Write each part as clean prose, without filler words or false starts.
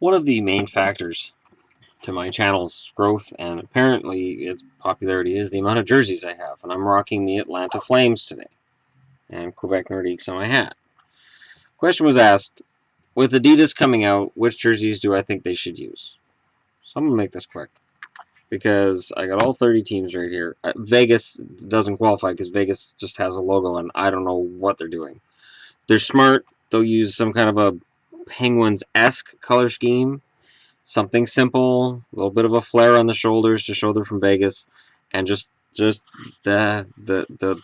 One of the main factors to my channel's growth and apparently its popularity is the amount of jerseys I have. And I'm rocking the Atlanta Flames today. And Quebec Nordiques on my hat. Question was asked, with Adidas coming out, which jerseys do I think they should use? So I'm going to make this quick, because I got all 30 teams right here. Vegas doesn't qualify because Vegas just has a logo and I don't know what they're doing. They're smart. They'll use some kind of a Penguins-esque color scheme. Something simple, a little bit of a flare on the shoulders to show they're from Vegas, and just the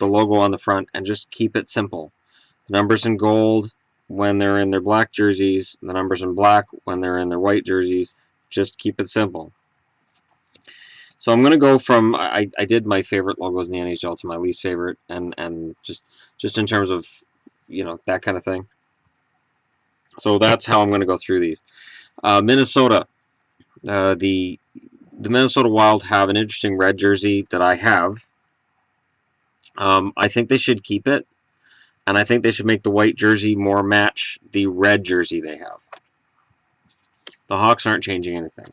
logo on the front, and just keep it simple. The numbers in gold when they're in their black jerseys, the numbers in black when they're in their white jerseys. Just keep it simple. So I'm going to go from, I did my favorite logos in the NHL to my least favorite, and just in terms of, that kind of thing. So that's how I'm going to go through these. Minnesota. The Minnesota Wild have an interesting red jersey that I have. I think they should keep it, and I think they should make the white jersey more match the red jersey they have. The Hawks aren't changing anything.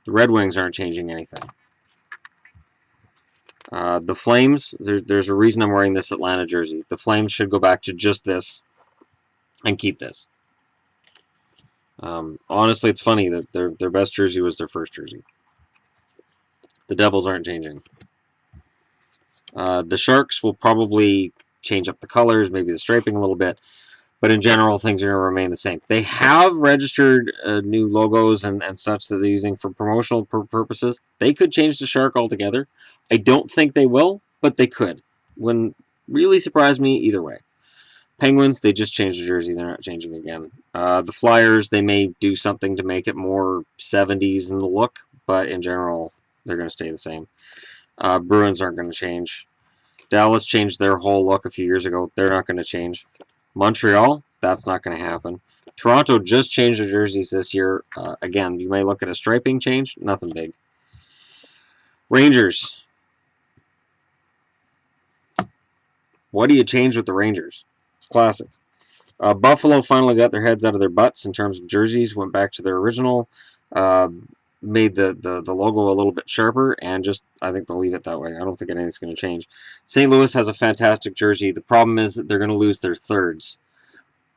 The Red Wings aren't changing anything. The Flames, there's a reason I'm wearing this Atlanta jersey. The Flames should go back to just this and keep this. Honestly, it's funny that their best jersey was their first jersey. The Devils aren't changing. The Sharks will probably change up the colors, maybe the striping a little bit, but in general, things are going to remain the same. They have registered new logos and such that they're using for promotional purposes. They could change the Shark altogether. I don't think they will, but they could. Wouldn't really surprise me either way. Penguins, they just changed the jersey. They're not changing again. The Flyers, they may do something to make it more 70s in the look, but in general, they're going to stay the same. Bruins aren't going to change. Dallas changed their whole look a few years ago. They're not going to change. Montreal, that's not going to happen. Toronto just changed their jerseys this year. Again, you may look at a striping change. Nothing big. Rangers. What do you change with the Rangers? It's classic. Buffalo finally got their heads out of their butts in terms of jerseys, went back to their original, made the logo a little bit sharper, and just, I think they'll leave it that way. I don't think anything's going to change. St. Louis has a fantastic jersey. The problem is that they're going to lose their thirds.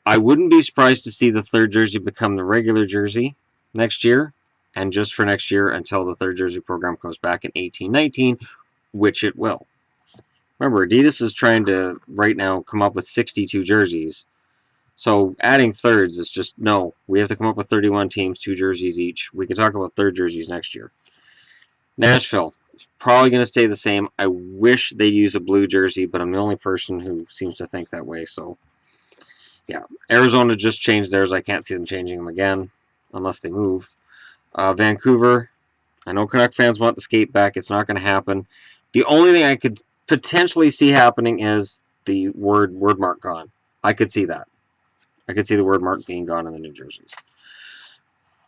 I wouldn't be surprised to see the third jersey become the regular jersey next year, and just for next year until the third jersey program comes back in 18-19, which it will. Remember, Adidas is trying to, right now, come up with 62 jerseys. So adding thirds is just, no. We have to come up with 31 teams, 2 jerseys each. We can talk about third jerseys next year. Nashville is probably going to stay the same. I wish they'd use a blue jersey, but I'm the only person who seems to think that way. So, yeah. Arizona just changed theirs. I can't see them changing them again unless they move. Vancouver, I know Canuck fans want the skate back. It's not going to happen. The only thing I could potentially see happening is the word mark gone. I could see that. I could see the word mark being gone in the new jerseys.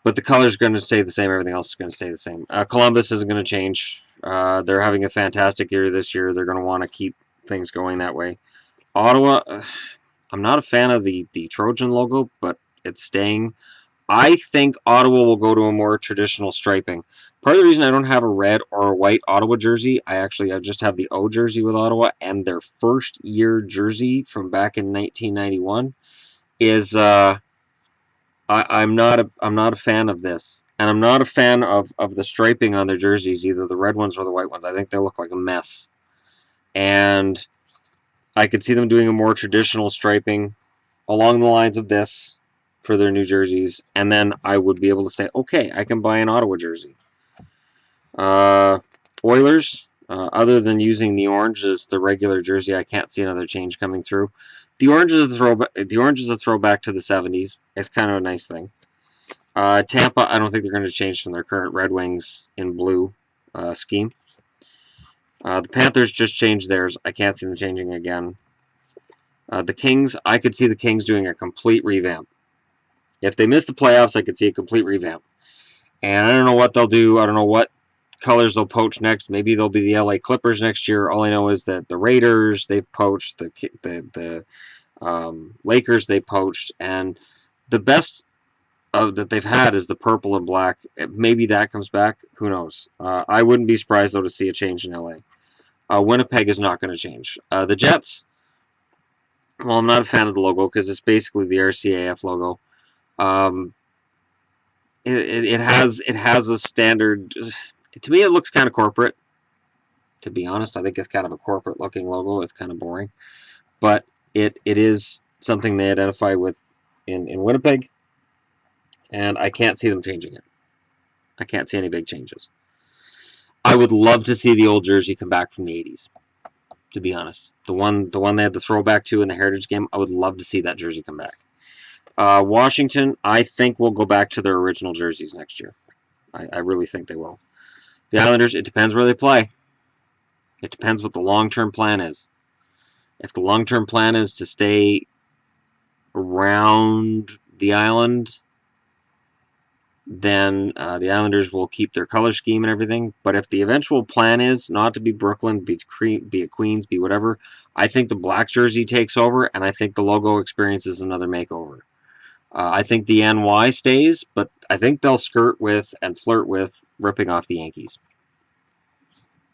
But the color's going to stay the same. Everything else is going to stay the same. Columbus isn't going to change. They're having a fantastic year this year. They're going to want to keep things going that way. Ottawa, I'm not a fan of the Trojan logo, but it's staying. I think Ottawa will go to a more traditional striping. Part of the reason I don't have a red or a white Ottawa jersey, I just have the O jersey with Ottawa, and their first year jersey from back in 1991 is I'm not a fan of this, and I'm not a fan of the striping on their jerseys, either the red ones or the white ones. I think they look like a mess, and I could see them doing a more traditional striping along the lines of this for their new jerseys, and then I would be able to say, okay, I can buy an Ottawa jersey. Oilers, other than using the orange as the regular jersey, I can't see another change coming through. The orange is a throwback to the 70s. It's kind of a nice thing. Tampa, I don't think they're going to change from their current Red Wings in blue scheme. The Panthers just changed theirs. I can't see them changing again. The Kings, I could see the Kings doing a complete revamp. If they miss the playoffs, I could see a complete revamp. And I don't know what they'll do. I don't know what colors they'll poach next. Maybe they'll be the LA Clippers next year. All I know is that the Raiders, they've poached. The Lakers, they poached. And the best that they've had is the purple and black. Maybe that comes back. Who knows? I wouldn't be surprised, though, to see a change in LA. Winnipeg is not going to change. The Jets, well, I'm not a fan of the logo because it's basically the RCAF logo. Um, it has a standard. To me, it looks kind of corporate. To be honest, I think it's kind of a corporate looking logo. It's kind of boring, but it is something they identify with in Winnipeg, and I can't see them changing it. I can't see any big changes. I would love to see the old jersey come back from the 80s. To be honest, the one they had the throwback to in the Heritage game, I would love to see that jersey come back. Washington, I think will go back to their original jerseys next year. I really think they will. The Islanders, it depends where they play. It depends what the long-term plan is. If the long-term plan is to stay around the island, then the Islanders will keep their color scheme and everything. But if the eventual plan is not to be Brooklyn, be a Queens, be whatever, I think the black jersey takes over, and I think the logo experiences another makeover. I think the NY stays, but I think they'll skirt with and flirt with ripping off the Yankees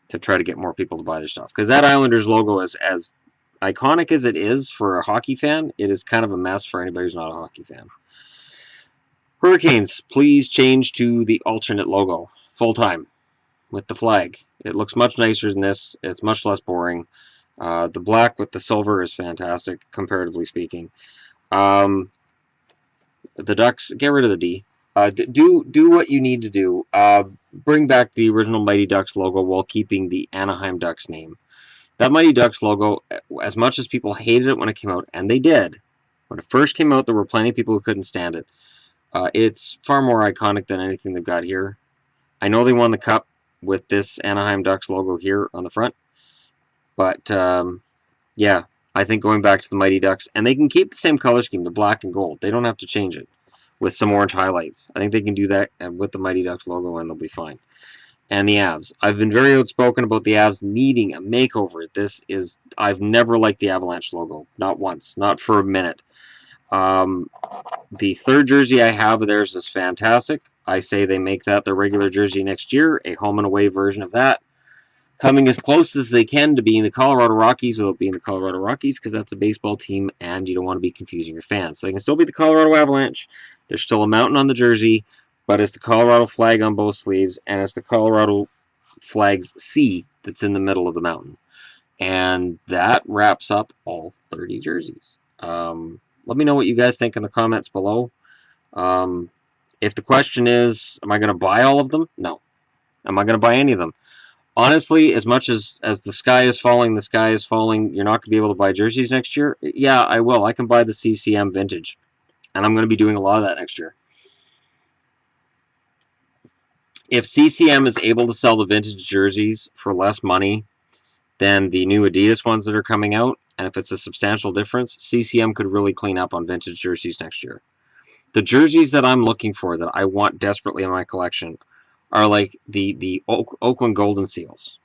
to try to get more people to buy their stuff. Because that Islanders logo is as iconic as it is for a hockey fan, it is kind of a mess for anybody who's not a hockey fan. Hurricanes, please change to the alternate logo full-time with the flag. It looks much nicer than this. It's much less boring. The black with the silver is fantastic, comparatively speaking. The Ducks, get rid of the D. Do what you need to do. Bring back the original Mighty Ducks logo while keeping the Anaheim Ducks name. That Mighty Ducks logo, as much as people hated it when it came out, and they did, when it first came out, there were plenty of people who couldn't stand it. It's far more iconic than anything they've got here. I know they won the Cup with this Anaheim Ducks logo here on the front, but yeah, I think going back to the Mighty Ducks, and they can keep the same color scheme, the black and gold. They don't have to change it with some orange highlights. I think they can do that with the Mighty Ducks logo, and they'll be fine. And the Avs. I've been very outspoken about the Avs needing a makeover. I've never liked the Avalanche logo. Not once. Not for a minute. The third jersey I have of theirs is fantastic. I say they make that their regular jersey next year, a home and away version of that. Coming as close as they can to being the Colorado Rockies without being the Colorado Rockies, because that's a baseball team and you don't want to be confusing your fans. So they can still be the Colorado Avalanche. There's still a mountain on the jersey, but it's the Colorado flag on both sleeves, and it's the Colorado flag's C that's in the middle of the mountain. And that wraps up all 30 jerseys. Let me know what you guys think in the comments below. If the question is, am I going to buy all of them? No. Am I going to buy any of them? Honestly, as much as the sky is falling, you're not going to be able to buy jerseys next year. Yeah, I will. I can buy the CCM vintage. And I'm going to be doing a lot of that next year. If CCM is able to sell the vintage jerseys for less money than the new Adidas ones that are coming out, and if it's a substantial difference, CCM could really clean up on vintage jerseys next year. The jerseys that I'm looking for, that I want desperately in my collection, are like the Oakland Golden Seals.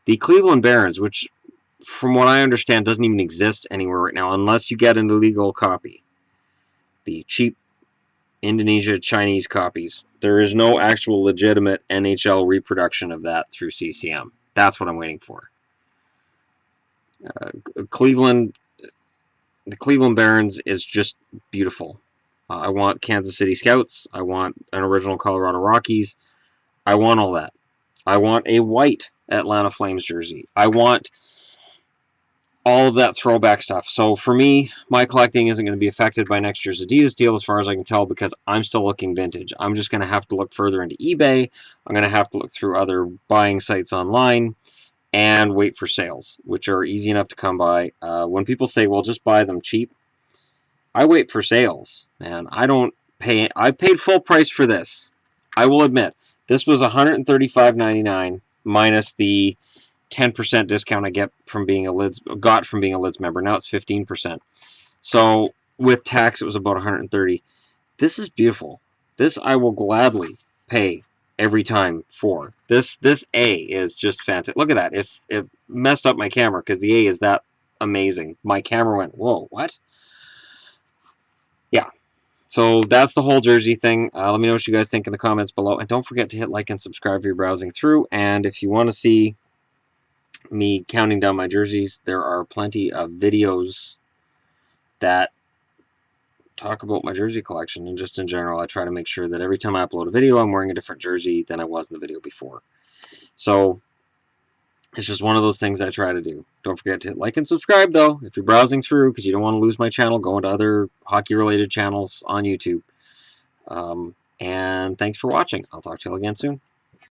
The Cleveland Barons, which from what I understand doesn't even exist anywhere right now unless you get an illegal copy. The cheap Indonesia Chinese copies. There is no actual legitimate NHL reproduction of that through CCM. That's what I'm waiting for. The Cleveland Barons is just beautiful. I want Kansas City Scouts. I want an original Colorado Rockies. I want all that. I want a white Atlanta Flames jersey. I want all of that throwback stuff. So for me, my collecting isn't going to be affected by next year's Adidas deal as far as I can tell, because I'm still looking vintage. I'm just going to have to look further into eBay. I'm going to have to look through other buying sites online and wait for sales, which are easy enough to come by. When people say, well, just buy them cheap, I wait for sales, man. I paid full price for this. I will admit, this was $135.99 minus the 10% discount I got from being a Lids member. Now it's 15%. So with tax, it was about $130. This is beautiful. This I will gladly pay every time for. This A is just fantastic. Look at that. It messed up my camera because the A is that amazing. My camera went, whoa, what? Yeah. So that's the whole jersey thing. Let me know what you guys think in the comments below. And don't forget to hit like and subscribe if you're browsing through. And if you want to see me counting down my jerseys, there are plenty of videos that talk about my jersey collection. And just in general, I try to make sure that every time I upload a video, I'm wearing a different jersey than I was in the video before. So it's just one of those things I try to do. Don't forget to hit like and subscribe, though, if you're browsing through, because you don't want to lose my channel. Go into other hockey-related channels on YouTube. And thanks for watching. I'll talk to you all again soon.